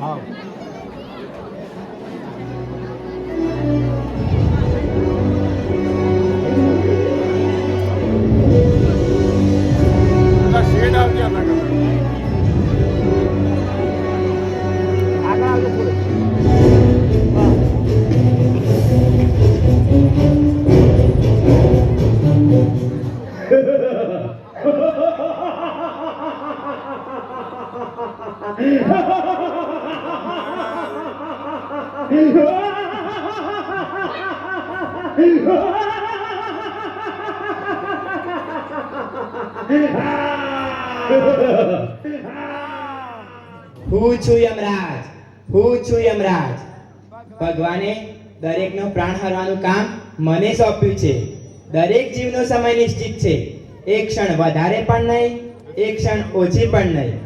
હા શેડ આવતી આગળ આવજો થોડું હું છું યમરાજ, હું છું યમરાજ. ભગવાને દરેકનો પ્રાણ હરવાનું કામ મને સોંપ્યું છે. દરેક જીવનો સમય નિશ્ચિત છે. એક ક્ષણ વધારે પણ નહીં, એક ક્ષણ ઓછી પણ નહીં.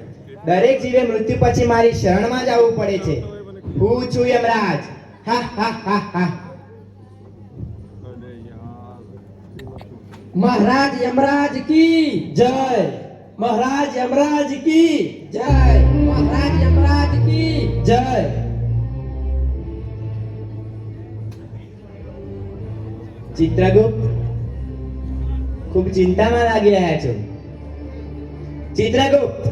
દરેક જીવે મૃત્યુ પછી મારી શરણમાં જ આવવું પડે છે. હું છું યમરાજ. હા હા હા હા. महाराज यमराज की जय, महाराज यमराज की जय, महाराज यमराज की जय. ચિત્રગુપ્ત, ખૂબ ચિંતામાં લાગી રહ્યા છો. ચિત્રગુપ્ત,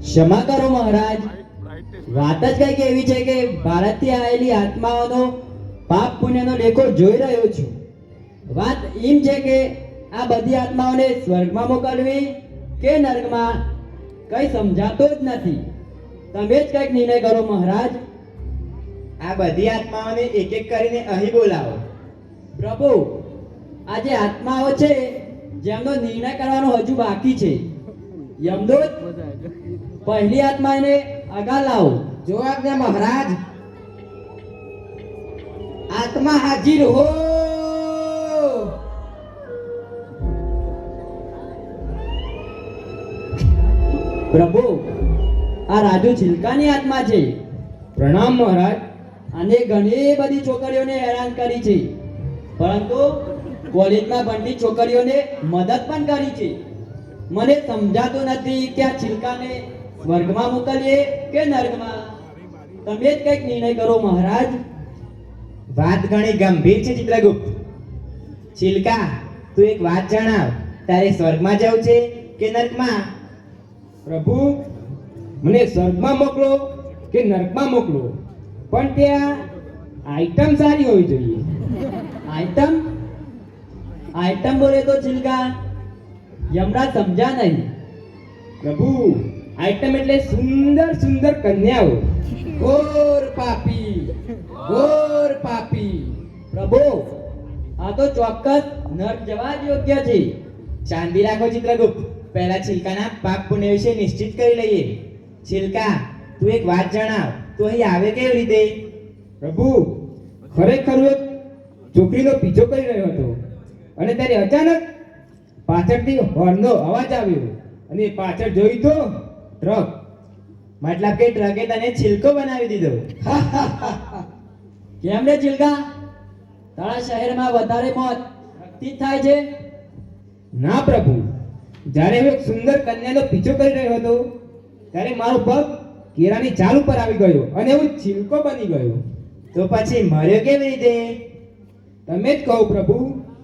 ક્ષમા કરો મહારાજ, વાત જ કઈક એવી છે કે ભારતથી આવેલી આત્માઓનો પાપ પુણ્યનો લેખો જોઈ રહ્યો છું. વાત એમ છે કે આ બધી આત્માઓને સ્વર્ગમાં મોકલવી કે નર્કમાં કઈ સમજાતો જ નથી. તમે જ કઈક નિર્ણય કરો મહારાજ. આ બધી આત્માઓને એક એક કરીને અહીં બોલાવો. પ્રભુ, આ જે આત્માઓ છે જેમનો નિર્ણય કરવાનો હજુ બાકી છે, યમદૂત પહેલી આત્માને આગળ લાવો. જો આજ્ઞા મહારાજ. આત્મા હાજર હો. પ્રભુ, આ રાજુ છિલકાની આત્મા છે. પ્રણામ મહારાજ. અને ઘણી બધી છોકરીઓને હેરાન કરી છે, પરંતુ કોલેજમાં ભણતી છોકરીઓને મદદ પણ કરી છે. મને સમજાતું નથી કે આ છિલકાને સ્વર્ગમાં મોકલીએ કે નર્કમાં. તમે જ કંઈક નિર્ણય કરો મહારાજ. વાત ઘણી ગંભીર છે ચિત્રગુપ્ત. ચિલકા, તું એક વાત જણાવ. તારે સ્વર્ગમાં જવું છે કે નર્કમાં? પ્રભુ, મને સ્વર્ગમાં મોકલો કે નર્કમાં મોકલો, પણ ત્યાં આઈટમ સારી હોવી જોઈએ. આઈટમ? આઈટમ બોલે તો ચિલકા યમરાજ સમજા નહીં. પ્રભુ, આઈટમ એટલે સુંદર સુંદર કન્યાઓ. ઘોર પાપી, ઘોર પાપી. પ્રભુ, આ તો ચોક્કસ નર્ક જવા જ યોગ્ય છે. શાંતિ રાખો ચિત્રગુપ્ત. પહેલા છિલકાના પાપ પુણ્ય વિશે નિશ્ચિત કરી લઈએ. છિલકા, તું એક વાત જણાવ. તું અહીં આવે કેવી રીતે? પ્રભુ, ખરેખર એક છોકરીનો પીછો કરી રહ્યો હતો, અને ત્યારે અચાનક પાછળથી હોર્નનો અવાજ આવ્યો, અને પાછળ જોઈ તો ટ્રક. મતલબ કે ટ્રકે તને છિલકો બનાવી દીધો. કેમ રે ચિલકા, તારા શહેરમાં વધારે મોત ટ્રકથી જ થાય છે? ના પ્રભુ, જ્યારે હું એક સુંદર કન્યાનો પીછો કરી રહ્યો હતો, ત્યારે મારો પગ કેરાની ઝાડ ઉપર આવી ગયો અને હું છિલકો બની ગયો. તો પછી મર્યો કેવી રીતે? તમે જ કહો પ્રભુ,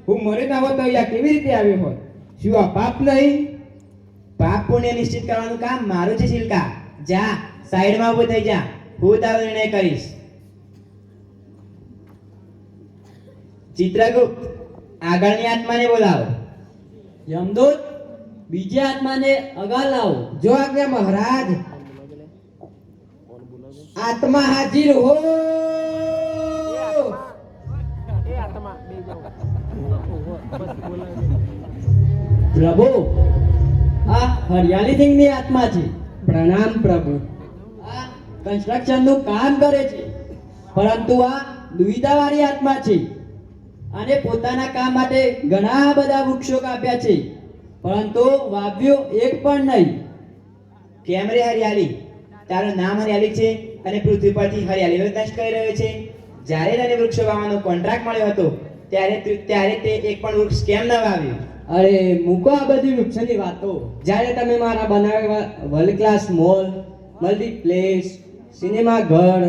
હું મરે ના હોત તો અહીંયા કેવી રીતે આવ્યો હોત? શું આ પાપ નહીં? પાપ પુણ્ય નિશ્ચિત કરવાનું કામ મારું છે છિલકા. જા, સાઈડમાં ઊભો થઈ જા. હું તારો નિર્ણય કરીશ. ચિત્રગુપ્ત, આગળની આત્માને બોલાવો. યમદૂત, બીજી આત્માને આગળ લાવો. જો આજ્ઞા મહારાજ. આત્મા હાજર હો. પ્રભુ, આ હરિયાળી સિંહની આત્મા છે. પ્રણામ પ્રભુ. આ કન્સ્ટ્રક્શન નું કામ કરે છે, પરંતુ આ દુવિધાવાળી આત્મા છે. અને પોતાના કામ માટે ઘણા બધા વૃક્ષો કાપ્યા છે, પરંતુ વાવ્યો એક પણ નહીં. કેમ રે હરિયાળી? તારું નામ હરિયાળી છે અને પૃથ્વી પરથી હરિયાળી નષ્ટ કરી રહ્યો છે. જ્યારે તને વૃક્ષો વાવવાનો કોન્ટ્રાક્ટ મળ્યો હતો, ત્યારે તે એક પણ વૃક્ષ કેમ ન વાવ્યું? અરે મૂકો આ બધી વૃક્ષની વાતો. જ્યારે તમે મારા બનાવેલા world class mall, multiplex, cinema ઘર,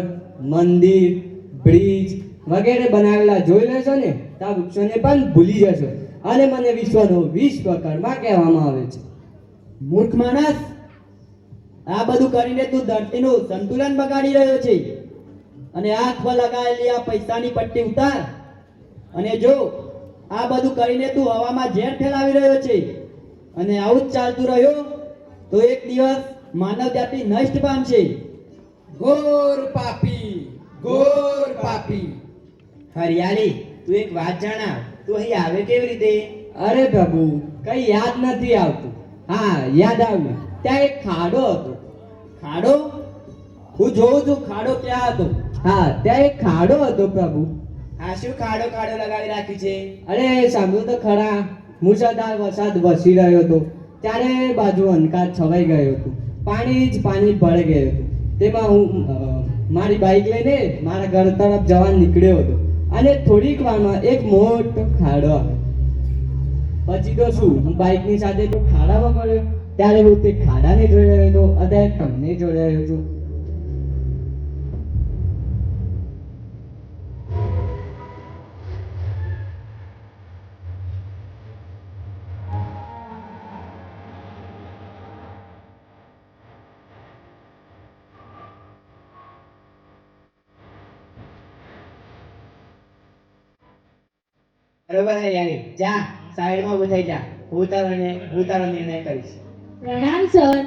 મંદિર, બ્રિજ વગેરે બનાવેલા જોઈ લેશો ને તો આ વૃક્ષોને પણ ભૂલી જશો અને મને વિશ્વનો વિશ્વકર્મા કહેવામાં આવે છે. મૂર્ખ માણસ, આ બધું કરીને તું ધરતીનું સંતુલન બગાડી રહ્યો છે અને આંખમાં લગાવેલી આ પૈસાની પટ્ટી ઉતાર. અને જો આ બધું કરીને તું હવામાં ઝેર ફેલાવી રહ્યો છે અને આવું જ ચાલતું રહ્યો તો એક દિવસ માનવ જાતિ નષ્ટ પામશે. ઘોર પાપી, ઘોર પાપી. હરિયાળી, તું એક વાત જણાવ, તું અહીં આવે કેવી રીતે? અરે પ્રભુ, કઈ યાદ નથી આવતું. હા, યાદ આવ્યું. ત્યાં એક ખાડો હતો. ખાડો? હું જોઉં છું ખાડો ક્યાં હતો. હા, ત્યાં એક ખાડો હતો પ્રભુ. આ શું ખાડો ખાડો લગાવી રાખ્યું છે? અરે સાંભળો તો ખરા, મુસળધાર વરસાદ વરસી રહ્યો હતો ત્યારે બાજુ અંધકાર છવાઈ ગયો હતો. પાણી જ પાણી ભરાઈ ગયું હતું. તેમાં હું મારી બાઇક લઈને મારા ઘર તરફ જવા નીકળ્યો હતો અને થોડીક વારમાં એક મોટો ખાડો આવ્યો. પછી તો શું, હું બાઇકની સાથે તો ખાડામાં પડ્યો. ત્યારે હું તે ખાડાને જોઈ રહ્યો હતો, અત્યારે તમને જોઈ રહ્યો છું. બરોબર હરિયાળી, જા સાઈડમાં ઊભો થઈ જા. હું તારો નિર્ણય કરીશ. પ્રણામ સર.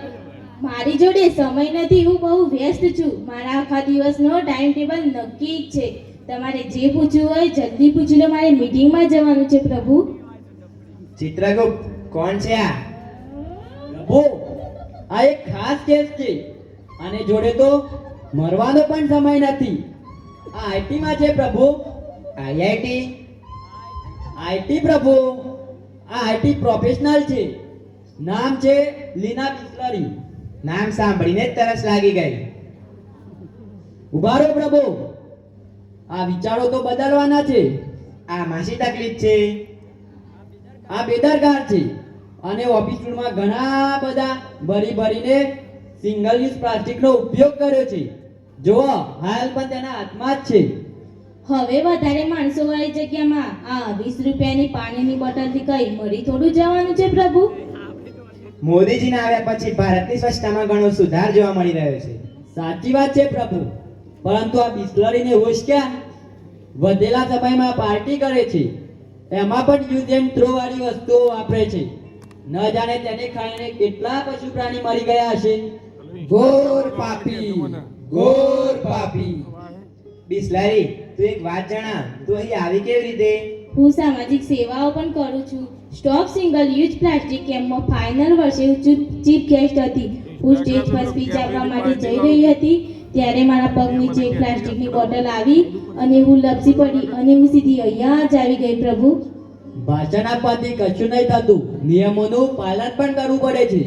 મારી જોડે સમય નથી, હું બહુ વ્યસ્ત છું. મારા આખા દિવસનો ટાઈમ ટેબલ નક્કી જ છે. તમારે જે પૂછવું હોય જલ્દી પૂછી લો, મારે મીટિંગમાં જવાનું છે પ્રભુ. ચિત્રગુપ્ત, કોણ છે આ? પ્રભુ, આ એક ખાસ કેસ છે અને જોડે તો મરવાનો પણ સમય નથી. આ આઈટીમાં છે પ્રભુ. આઈઆઈટી? આઈટી પ્રભુ, આ આઈટી પ્રોફેશનલ છે. નામ છે લીના બિસ્લરી. નામ સાંભળીને જ તરસ લાગી ગઈ. ઉભા રહો પ્રભુ, આ વિચારો તો બદલવાના છે. આ માસી તકલીફ છે. આ બેદરકાર છે અને ઓફિસ રૂમમાં ઘણા બધા ભરીને સિંગલ યુઝ પ્લાસ્ટિકનો ઉપયોગ કર્યો છે. જુઓ, હાલ પણ તેના હાથમાં જ છે. હવે વધારે માણસો વાળી જગ્યામાં આ 20 રૂપિયાની પાણીની બોટલથી કઈ મરી થોડું જવાનું છે પ્રભુ. મોદીજીના આવ્યા પછી ભારતની સ્વચ્છતામાં ઘણો સુધાર જોવા મળી રહ્યો છે. સાચી વાત છે પ્રભુ, પરંતુ આ બિસ્લરીને હોશ ક્યાં? વધેલા સમયમાં પાર્ટી કરે છે, એમાં પણ યુઝ એન્ડ થ્રો વાળી વસ્તુઓ વાપરે છે. ન જાણે તેને ખાઈને કેટલા પશુ પ્રાણી મરી ગયા હશે. ઘોર પાપી, ઘોર પાપી. બિસ્લરી, તું એક વાત જણાવ, તું અહીં આવી કેવી રીતે? હું સામાજિક સેવાઓ પણ કરું છું. સ્ટોપ સિંગલ યુઝ પ્લાસ્ટિક કેમ્પમાં ફાઇનલ વર્ષે હું ચીફ ગેસ્ટ હતી. હું સ્ટેજ પર સ્પીચ આપવા માટે જઈ રહી હતી ત્યારે મારા પગ નીચે એક પ્લાસ્ટિકની બોટલ આવી અને હું લપસી પડી અને હું સીધી અહીંયા જ આવી ગઈ પ્રભુ. ભાષણ આપવાથી કશું નહીં થતું, નિયમોનું પાલન પણ કરવું પડે છે.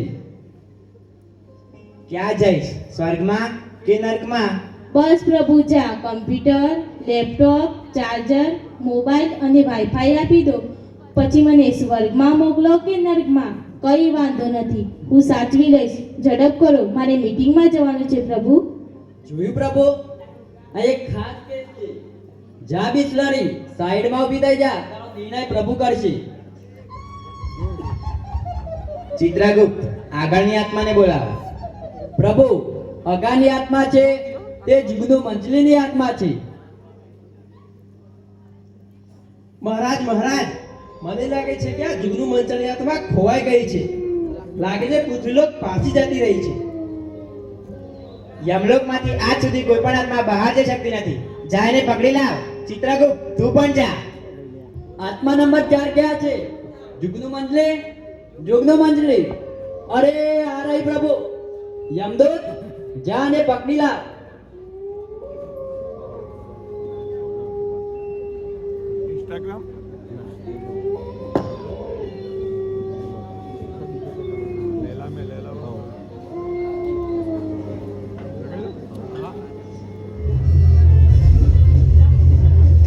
ક્યાં જઈશ, સ્વર્ગમાં કે નર્કમાં? બસ પ્રભુ, જા કમ્પ્યુટર, લેપટોપ, ચાર્જર, મોબાઈલ અને વાઈફાઈ આપી દો. પછી મને સ્વર્ગમાં મોકલો કે નર્કમાં, કઈ વાંધો નથી, હું સાચવી લઈશ. ઝડપ કરો, મારે મીટિંગમાં જવાનું છે પ્રભુ. જોયું પ્રભુ, આ એક ખાસ કેસ છે. જા બિસ્લરી, સાઈડમાં ઊભી થઈ જા, તારો નિર્ણય પ્રભુ કરશે. ચિત્રગુપ્ત, આગળની આત્માને બોલાવો. પ્રભુ, અગાની આત્મા છે તે જીવનો મંજલીની આત્મા છે. મહારાજ, મહારાજ, મને લાગે છે કે આ જુગનું મંચળની આત્મા ખોવાઈ ગઈ છે. લાગે છે પૃથ્વીલોક પાછી જતી રહી છે. યમલોકમાંથી આજ સુધી કોઈ પણ આત્મા બહાર જઈ શકતી નથી. જા એને પકડી લાવ. ચિત્રગુપ્ત, તું પણ જા. આત્મા નંબર 4 ક્યાં છે? જુગનું મંજલી, જુગનું મંજલી. અરે આ રહી પ્રભુ. યમદૂત, જા ને પકડી લાવ. Instagram. लेला में लेला हो.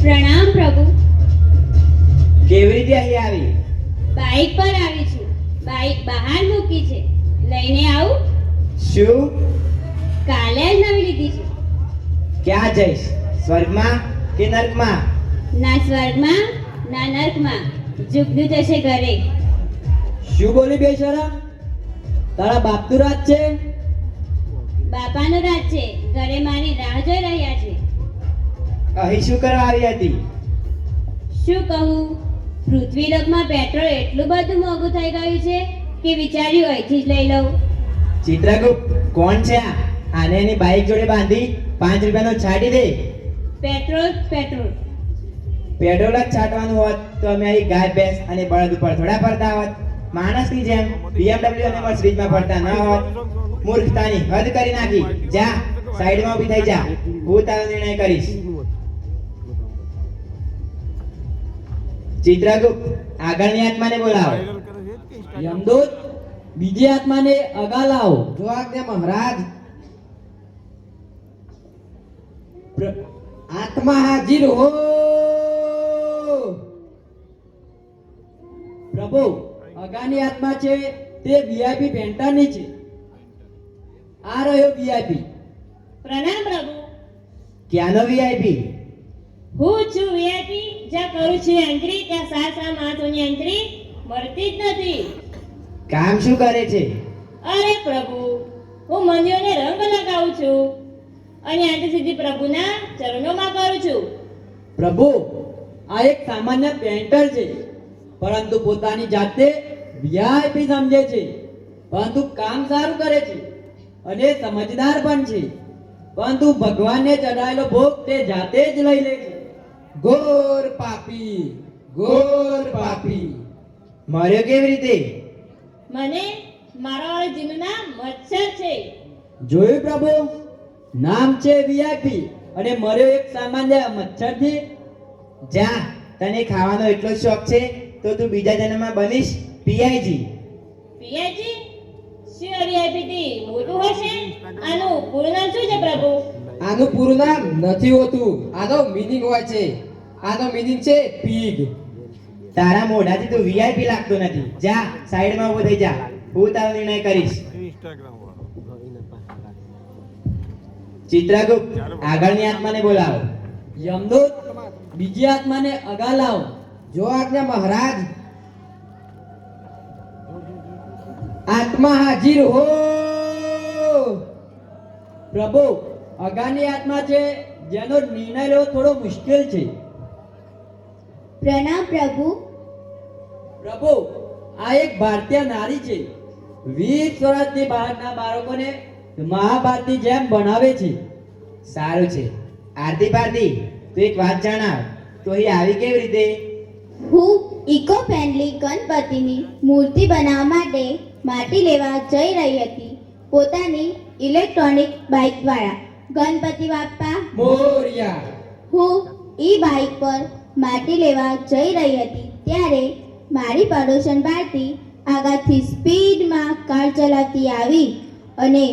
પ્રણામ પ્રભુ. કેવી રીતે અહીં આવી? બાઇક પર આવી છું. બાઇક બહાર મૂકી છે, લઈને આવું? શું? કાલે જ નવી લીધી છે. ક્યાં જઈશ? સ્વર્ગમાં કે નર્કમાં? ના સ્વર્ગમાં ના નર્કમાં, જુગનું જશે ઘરે. શું બોલી બેશરમ? તારા બાપનું રાજ છે? બાપાનો રાજ છે, ઘરે મારી રાહ જોઈ રહ્યા છે. અહીં શું કરવા આવી હતી? શું કહું, પૃથ્વીલોકમાં પેટ્રોલ એટલું બધું મોંઘું થઈ ગયું છે કે વિચાર્યું અહીંથી જ લઈ લઉં. ચિત્રગુપ્ત, કોણ છે આ? આને એની બાઈક જોડે બાંધી 5 રૂપિયાનો છાંટી દે. પેટ્રોલ પેટ્રોલ પેટ્રોલ જ છાંટવાનું હોત તો અમે અહીં ગાય ભેંસ અને બળદ ઉપર થોડા ફરતા હોત. માણસની જેમ BMW અને મર્સિડીઝમાં ફરતા ન હોત. મૂર્ખતાની હદ કરી નાખી. જા, સાઈડમાં ઊભી થઈ જા. હું તારો નિર્ણય કરીશ. ચિત્રગુપ્ત, આગળની આત્માને બોલાવો. વાયરલ કરે છે કે Instagram? યમદૂત, બીજી આત્માને અગા લાવો. જો આજ્ઞા મહારાજ. આત્મા હાજર હો. પ્રભુ, અગાની આત્મા છે તે VIP પેન્ટરની છે. આ રહ્યો VIP. પ્રણામ પ્રભુ. ક્યાંનો VIP? હું છું વીઆઈપી, જ્યાં કરું છું એન્ટ્રી ત્યાં સાસા માણસોની એન્ટ્રી મળતી જ નથી. કામ શું કરે છે? અરે પ્રભુ, હું મંદિરોને રંગ લગાવું છું અને આંટી સીધી પ્રભુના ચરણોમાં કરું છું. પ્રભુ, આ એક સામાન્ય પેન્ટર છે, પરંતુ પોતાની જાતે VIP સમજે છે. પરંતુ કામ સારું કરે છે અને સમજદાર પણ છે. પરંતુ ભગવાનને ચડાયેલો ભોગ તે જાતે જ લઈ લે છે. ઘોર પાપી, ઘોર પાપી. મર્યો કેવી રીતે? મને મારા વાળી જીનું નામ મચ્છર છે. જોયું પ્રભુ, નામ છે VIP અને મર્યો એક સામાન્ય મચ્છરથી. જા, તને ખાવાનો એટલો જ શોખ છે તો તું બીજા જન્મમાં બનીશ PIG. પીએચી શું વીઆઈપી થી મોટું હશે? આનું પૂરું નામ શું છે પ્રભુ? આનું પૂરું નામ નથી હોતું, આનો મીનિંગ હોય છે. આનો મીનિંગ છે પીગ. તારા મોઢાથી તું VIP લાગતો નથી. જા, સાઈડમાં ઊભો થઈ જા. હું તારો નિર્ણય કરીશ. Instagram વાળો. ચિત્રગુપ્ત, આગળની આત્માને બોલાવો. યમદૂત, બીજી આત્માને અગા લાવો. જો આજ્ઞા મહારાજ. આત્મા હાજર હો. પ્રભુ, અગાની આત્મા છે જેનો નિર્ણય લેવો થોડો મુશ્કેલ છે. પ્રણામ પ્રભુ. પ્રભુ, આ એક ભારતીય નારી છે. 20 વર્ષની બહારના બાળકોને મહાભારતની જેમ ભણાવે છે. સારું છે. આરતી પારતી, તું એક વાત જણાવ. તો અહીં આવી કેવી રીતે? હું ઇકો ફ્રેન્ડલી ગણપતિની મૂર્તિ બનાવવા માટે માટી લેવા જઈ રહી હતી, પોતાની ઇલેક્ટ્રોનિક બાઇક દ્વારા. ગણપતિ બાપ્પા, મોરિયા. હું ઈ બાઇક પર માટી લેવા જઈ રહી હતી ત્યારે મારી પડોશન ભારતી આગળથી સ્પીડમાં કાર ચલાવતી આવી અને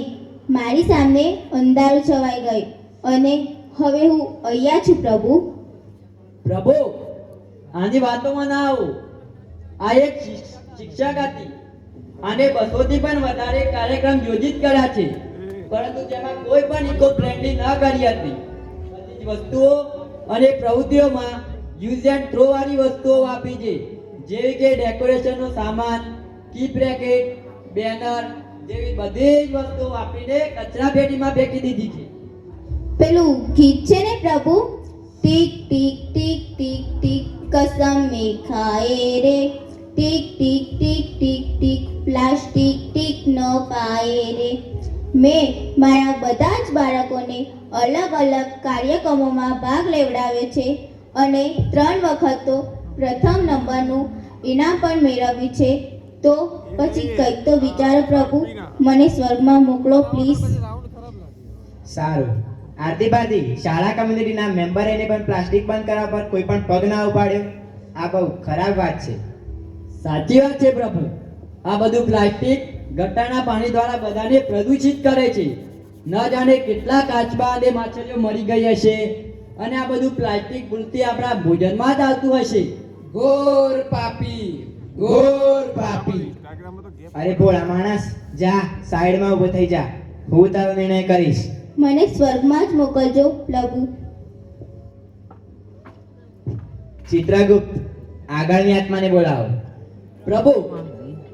મારી સામે અંધારું છવાઈ ગયું અને હવે હું અહીંયા છું પ્રભુ. પ્રભુ, આની વાતોમાં ના આવો. આ એક શિક્ષક હતી. આને 200 થી પણ વધારે કાર્યક્રમ યોજિત કર્યા છે, પરંતુ તેમાં કોઈ પણ ઇકો ફ્રેન્ડલી ન કરી હતી. બધી જ વસ્તુઓ અને પ્રવૃત્તિઓમાં યુઝ એન્ડ થ્રો વાળી વસ્તુઓ વાપરી છે, જેવી કે ડેકોરેશનનો સામાન, કી પેકેટ, બેનર જેવી બધી જ વસ્તુઓ વાપરીને કચરા પેટીમાં ફેંકી દીધી છે. પેલું ગીત છે ને પ્રભુ, ટીક ટીક ટીક ટીક ટીક કસમ મે ખાએ રે, ટીક ટીક ટીક ટીક ટીક પ્લાસ્ટિક ટીક ન પાએ રે. મેં મારા બધા જ બાળકોને અલગ અલગ કાર્યક્રમોમાં ભાગ લેવડાવ્યો છે અને 3 વખત તો પ્રથમ નંબરનું ઇનામ પણ મેળવ્યું છે. તો પછી કંઈક તો વિચારો પ્રભુ, મને સ્વર્ગમાં મોકલો પ્લીઝ. સારું. આરતી પારતી, શાળા કમ્યુનિટીના મેમ્બરે પણ પ્લાસ્ટિક બંધ કરવા પર કોઈ પણ પગ ના ઉપાડ્યો. આ બહુ ખરાબ વાત છે. સાચી વાત છે પ્રભુ. આ બધું પ્લાસ્ટિક ગટરના પાણી દ્વારા બધાને પ્રદૂષિત કરે છે. ન જાણે કેટલા કાચબા અને માછલીઓ મરી ગઈ હશે અને આ બધું પ્લાસ્ટિક ભૂલથી આપણા ભોજનમાં જ આવતું હશે. ઘોર પાપી, ઘોર પાપી. Instagram માં તો game અરે ભોળા માણસ, જા, સાઈડમાં ઊભો થઈ જા. હું તારો નિર્ણય કરીશ. મને સ્વર્ગમાં જ મોકલજો પ્રભુ. ચિત્રગુપ્ત, આગળની આત્માને બોલાવો. પ્રભુ,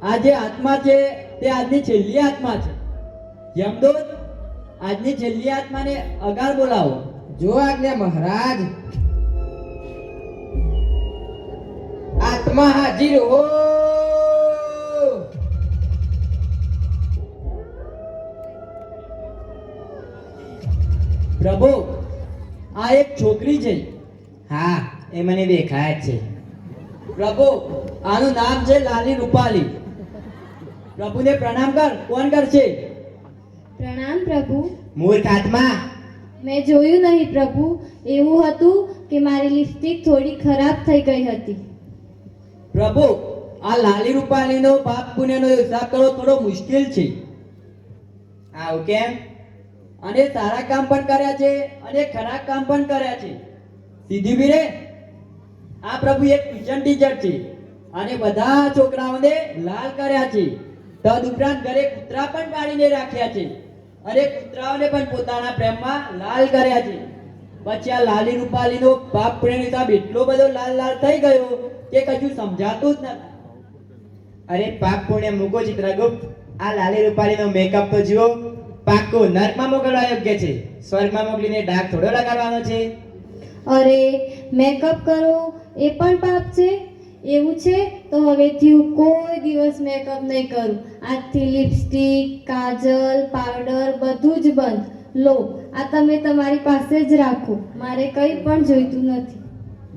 આ જે આત્મા છે તે આજની છેલ્લી આત્મા છે. યમદૂત, આજની છેલ્લી આત્માને અગાર બોલાવો. જો આજ્ઞા મહારાજ. આત્મા હાજર હો. પ્રભુ, આ એક છોકરી છે. હા, એ મને દેખાય જ છે. પ્રભુ, આનું નામ છે લાલી રૂપાલી. પ્રભુને પ્રણામ કર. કોણ કરશે? પ્રણામ પ્રભુ. મૂર્ખ આત્મા, મેં જોયું નહીં પ્રભુ. એવું હતું કે મારી લિપસ્ટિક થોડી ખરાબ થઈ ગઈ હતી. પ્રભુ, આ લાલી રૂપાલીનો પાપ પુણ્યનો હિસાબ કરવો થોડો મુશ્કેલ છે. આવું કેમ? અને સારા કામ પણ કર્યા છે અને ખરાબ કામ પણ કર્યા છે. સીધી બીરે, આ પ્રભુ એક ટ્યુશન ટીચર છે અને બધા છોકરાઓને લાલ કર્યા છે. તદ ઉપરાંત ઘરે કૂતરા પણ પાડીને રાખ્યા છે અને કૂતરાઓને પણ પોતાના પ્રેમમાં લાલ કર્યા છે. પછી આ લાલી રૂપાલીનો પાપ પુણ્યનો હિસાબ એટલો બધો લાલ લાલ થઈ ગયો કે કશું સમજાતું જ નથી. અરે પાપ પુણ્ય મૂકો ચિત્રગુપ્ત. આ લાલી રૂપાલીનો મેકઅપ તો જુઓ. પાક્કું નર્કમાં મોકલવા યોગ્ય છે. સ્વર્ગમાં મોકલીને ડાઘ થોડો લગાડવાનો છે. અરે, મેકઅપ કરો એ પણ પાપ છે? એવું છે તો હવેથી હું કોઈ દિવસ મેકઅપ નહીં કરું. આજથી લિપસ્ટિક, કાજલ, પાવડર બધું જ બંધ. લો, આ તમે તમારી પાસે જ રાખો. મારે કંઈ પણ જોઈતું નથી.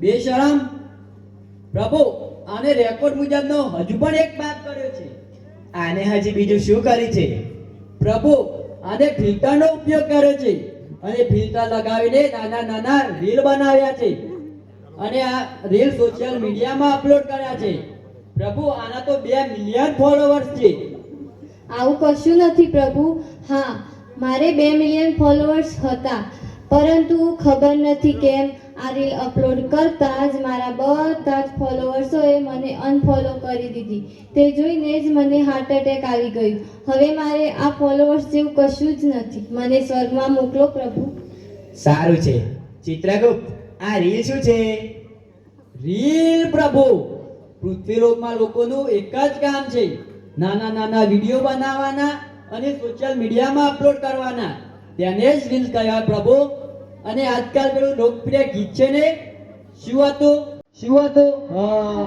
બેશરમ! પ્રભુ, આને રેકોર્ડ મુજબનો હજુ પણ એક પાપ કર્યો છે. આને હજી બીજું શું કરી છે? પ્રભુ, આને ફિલ્ટરનો ઉપયોગ કર્યો છે અને ફિલ્ટર લગાવીને નાના નાના રીલ બનાવ્યા છે અને આ રીલ સોશિયલ મીડિયામાં અપલોડ કર્યા છે. પ્રભુ, આના તો 2 મિલિયન ફોલોવર્સ છે. આવું કશું નથી પ્રભુ. હા, મારે 2 મિલિયન ફોલોઅર્સ હતા, પરંતુ ખબર નથી કેમ આ રીલ અપલોડ કરતા જ મારા બધા જ ફોલોઅર્સોએ મને અનફોલો કરી દીધી. તે જોઈને જ મને હાર્ટ એટેક આવી ગયું. હવે મારે આ ફોલોઅર્સ જેવું કશું જ નથી. મને સ્વર્ગમાં મોકલો પ્રભુ. સારું છે. ચિત્રગુપ્ત, આ રીલ શું છે? રીલ પ્રભુ, પૃથ્વીલોકમાં લોકોનું એક જ કામ છે. નાના નાના વિડીયો બનાવવાના અને સોશિયલ મીડિયામાં અપલોડ કરવાના. તેને જ રીલ કહેવાય પ્રભુ. અને આજકાલ પેલું લોકપ્રિય ગીત છે ને, શું હતું? હા,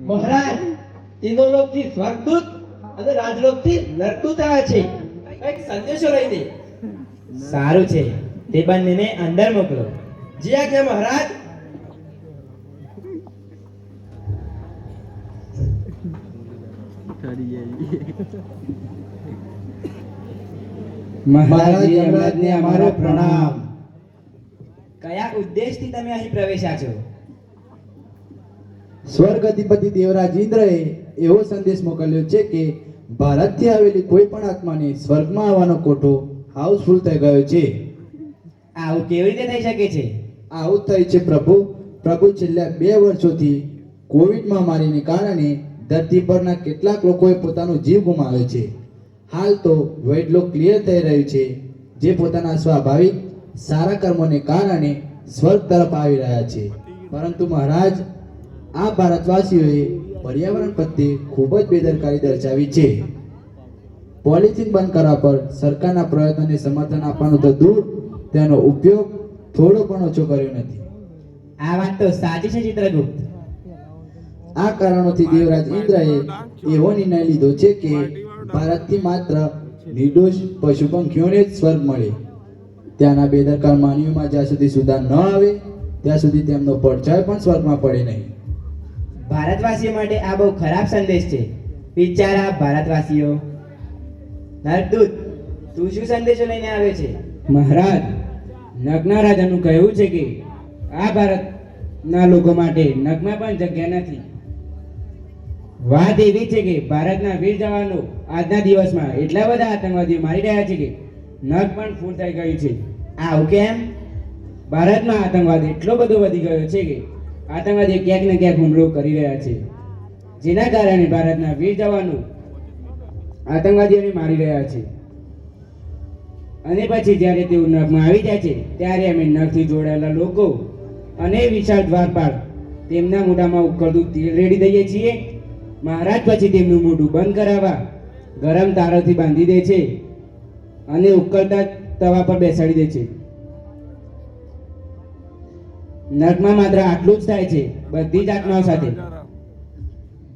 મહારાજ, તિનોલોકથી સ્વર્ગદૂત અને રાજલોકથી નરકદૂત આવે છે. એક સંદેશો લઈને. સારું છે. તે બંનેને અંદર મોકલો. જી આજ્ઞા મહારાજ. મહારાજ યમરાજને અમારો પ્રણામ. કયા ઉદ્દેશથી તમે અહીં પ્રવેશ્યા છો? સ્વર્ગ અધિપતિ દેવરાજ ઇન્દ્રએ એવો સંદેશ મોકલ્યો છે કે ભારતથી આવેલી કોઈ પણ આત્માને સ્વર્ગમાં આવવાનો કોઠો હાઉસફુલ થઈ ગયો છે. આવું કેવી રીતે થઈ શકે છે? આવું થઈ છે પ્રભુ છેલ્લા 2 વર્ષોથી કોવિડ મહામારીને કારણે ધરતી પરના કેટલાક લોકોએ પોતાનો જીવ ગુમાવ્યો છે. હાલ તો વેડલોક ક્લિયર થઈ રહ્યું છે, જે પોતાના સ્વાભાવિક સારા કર્મોને કારણે સ્વર્ગ તરફ આવી રહ્યા છે. પરંતુ મહારાજ, આ ભારતવાસીઓએ પર્યાવરણ પ્રત્યે ખૂબ જ બેદરકારી દર્શાવી છે. પોલિથીન બંધ કરવા પર સરકારના પ્રયત્નોને સમર્થન આપવાનું તો દૂર, તેનો ઉપયોગ થોડો પણ ઓછો કર્યો નથી. આ વાત તો સાચી છે ચિત્રગુપ્ત. આ કારણોથી દેવરાજ ઇન્દ્રએ એવો નિર્ણય લીધો છે કે ભારતથી માત્ર નિર્દોષ પશુ પંખીઓને જ સ્વર્ગ મળે. ત્યાંના બેદરકાર માનવીઓમાં જ્યાં સુધી સુધાર ન આવે ત્યાં સુધી તેમનો પડછાયો પણ સ્વર્ગમાં પડે નહીં. ભારતવાસીઓ માટે આ બહુ ખરાબ સંદેશ છે. બિચારા ભારતવાસીઓ. નરદૂત, તું શું સંદેશો લઈને આવ્યો છે? મહારાજ, નગના રાજાનું કહેવું છે કે આ ભારતના લોકો માટે નગમાં પણ જગ્યા નથી. વાત એવી છે કે ભારતના વીર જવાનો આજના દિવસમાં એટલા બધા આતંકવાદીઓ મારી રહ્યા છે કે નગ પણ ફૂલ થઈ ગયું છે. આવું કેમ? ભારતમાં આતંકવાદ એટલો બધો વધી ગયો છે કે આતંકવાદીઓ ક્યાંક ને ક્યાંક હુમલો કરી રહ્યા છે, જેના કારણે ભારતના વીર જવાનો આતંકવાદીઓને મારી રહ્યા છે. અને પછી જ્યારે તેઓ નગમાં આવી જાય છે ત્યારે અમે નગથી જોડાયેલા લોકો અને વિશાળ દ્વારપાળ તેમના મોઢામાં ઉકળતું તેલ રેડી દઈએ છીએ. મહારાજ પછી તેમનું મોઢું બંધ કરાવવા ગરમ તારોથી બાંધી દે છે અને ઉકળતા તવા પર બેસાડી દે છે. નર્કમાં માત્ર આટલું જ થાય છે, બધી જ આત્માઓ સાથે.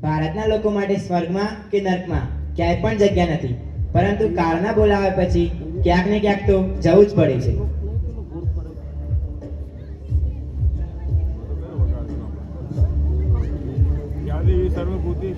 ભારતના લોકો માટે સ્વર્ગમાં કે નર્કમાં ક્યાંય પણ જગ્યા નથી, પરંતુ કાળના બોલાવ્યા પછી ક્યાંક ને ક્યાંક તો જવું જ પડે છે. યાદી સર્વભૂતિ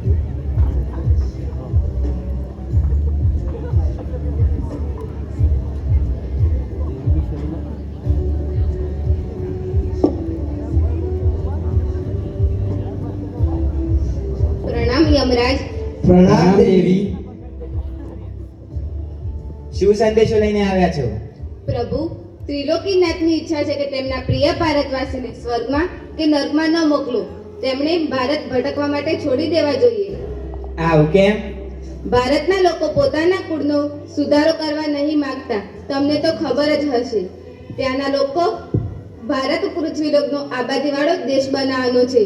પ્રણામ યમરાજ. પ્રણામ દેવી. શું સંદેશો લઈને આવ્યા છો? પ્રભુ, ત્રિલોકીનાથની ઈચ્છા છે કે તેમના પ્રિય ભારતવાસીને સ્વર્ગમાં કે નર્કમાં ન મોકલો. તેમણે ભારત ભટકવા માટે છોડી દેવા જોઈએ. આવું કેમ? ભારતના લોકો પોતાના કુળનો સુધારો કરવા નહીં માંગતા. તમને તો ખબર જ હશે. ત્યાંના લોકો ભારત પૃથ્વીલોકનો આબાદીવાળો દેશ બનાવવાનો છે.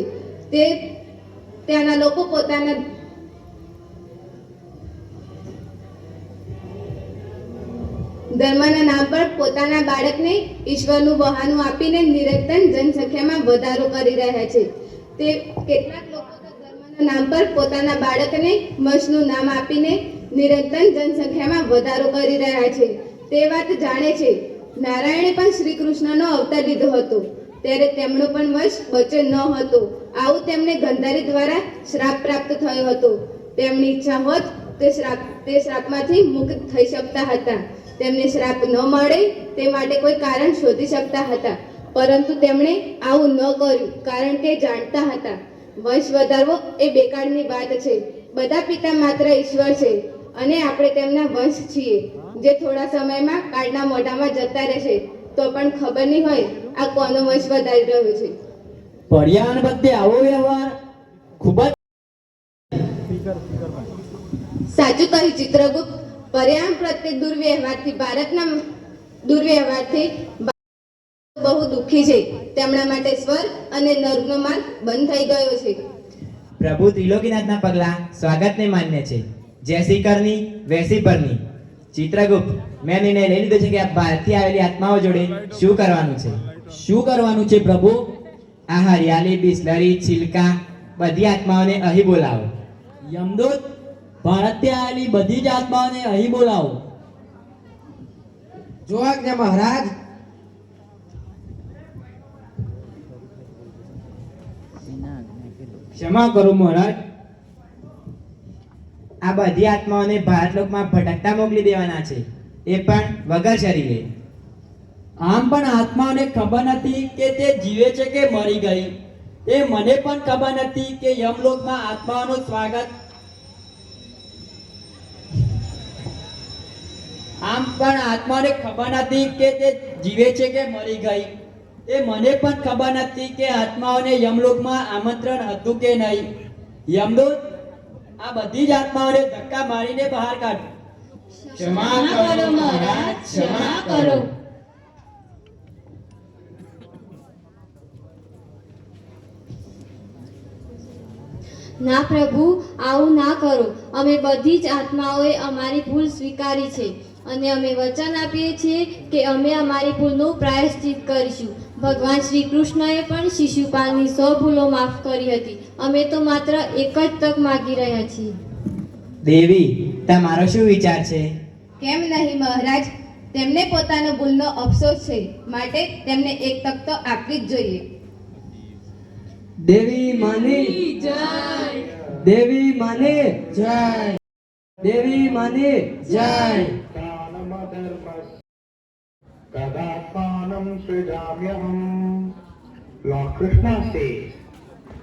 ત્યાંના લોકો પોતાના ધર્મના નામ પર પોતાના બાળકને ઈશ્વરનું બહાનું આપીને નિરંતર જનસંખ્યામાં વધારો કરી રહ્યા છે. તે કેટલાક લોકો તો ધર્મના નામ પર પોતાના બાળકને મશનું નામ આપીને નિરંતર જનસંખ્યામાં વધારો કરી રહ્યા છે. તે વાત જાણે છે. નારાયણે પણ શ્રી કૃષ્ણનો અવતાર લીધો હતો, ત્યારે તેમનો પણ વંશ બચ્યો ન હતો. આવું તેમને ગંધારી દ્વારા શ્રાપ પ્રાપ્ત થયો હતો. તેમની ઈચ્છા હોત તે શ્રાપમાંથી મુક્ત થઈ શકતા હતા. તેમને શ્રાપ ન મળે તે માટે કોઈ કારણ શોધી શકતા હતા, પરંતુ તેમણે આવું ન કર્યું, કારણ કે જાણતા હતા વંશ વધારવો એ બેકારની વાત છે. બધા પિતા માત્ર ઈશ્વર છે અને આપણે તેમના વંશ છીએ, જે થોડા સમયમાં કાળના મોઢામાં જતા રહેશે તો પણ ખબર નહીં હોય આ કોનો વંશ વધારી રહ્યો છે. પર્યાવરણ પ્રત્યે આવો વ્યવહાર ખૂબ જ સાચું કહ્યું ચિત્રગુપ્ત. પર્યાવરણ પ્રત્યે દુર્વ્યવહારથી બહુ દુઃખી છે. તેમના માટે સ્વર્ગ અને નર્કનો માર્ગ બંધ થઈ ગયો છે. પ્રભુ ત્રિલોકીનાથના પગલા સ્વાગતને માન્ય છે. જૈસી કરની વૈસી પરની. ચિત્રગુપ્ત, મેં નિર્ણય લઈ લીધો છે કે આ ભારતથી આવેલી આત્માઓ જોડે શું કરવાનું છે. શું કરવાનું છે પ્રભુ? આ હરિયાળી, બિસ્લરી, છિલકા બધી આત્માઓને અહીં બોલાવો. યમદૂત, ભારતથી આવેલી બધી જ આત્માઓને અહીં બોલાવો. જો આજ્ઞા મહારાજ. ક્ષમા કરો મહારાજ. આ બધી આત્માઓને ભારતલોકમાં ભટકતા મોકલી દેવાના છે, એ પણ વગર શરીરે. આમ પણ આત્માઓને ખબર નથી કે તે જીવે છે કે મરી ગઈ. એ મને પણ ખબર નથી કે યમલોકમાં આત્માઓનું સ્વાગત આમ પણ આત્માને ખબર નથી કે તે જીવે છે કે મરી ગઈ. એ મને પણ ખબર નથી કે આત્માઓને યમલોકમાં આમંત્રણ હતું કે નહીં. યમદૂત, આ બધી જ આત્માઓને ધક્કા મારીને બહાર કાઢો. ક્ષમા કરો મહારાજ, ક્ષમા કરો. ના પ્રભુ, આવું ના કરો. અમે બધી જ આત્માઓએ અમારી ભૂલ સ્વીકારી છે અને અમે વચન આપીએ છીએ કે અમે અમારી ભૂલનું પ્રાયશ્ચિત કરીશું. ભગવાન શ્રી કૃષ્ણએ પણ શિશુપાલની 100 ભૂલો માફ કરી હતી. અમે તો માત્ર એક જ તક માગી રહ્યા છીએ. દેવી, તમારો શું વિચાર છે? કેમ નહીં મહારાજ, તેમને પોતાનો ભૂલનો અફસોસ છે, માટે તેમને એક તક તો આપવી જ જોઈએ. દેવી માની દેવી માની જય દેવી માની જય तदात्मानं सृजाम्यहम्. Lord Krishna says,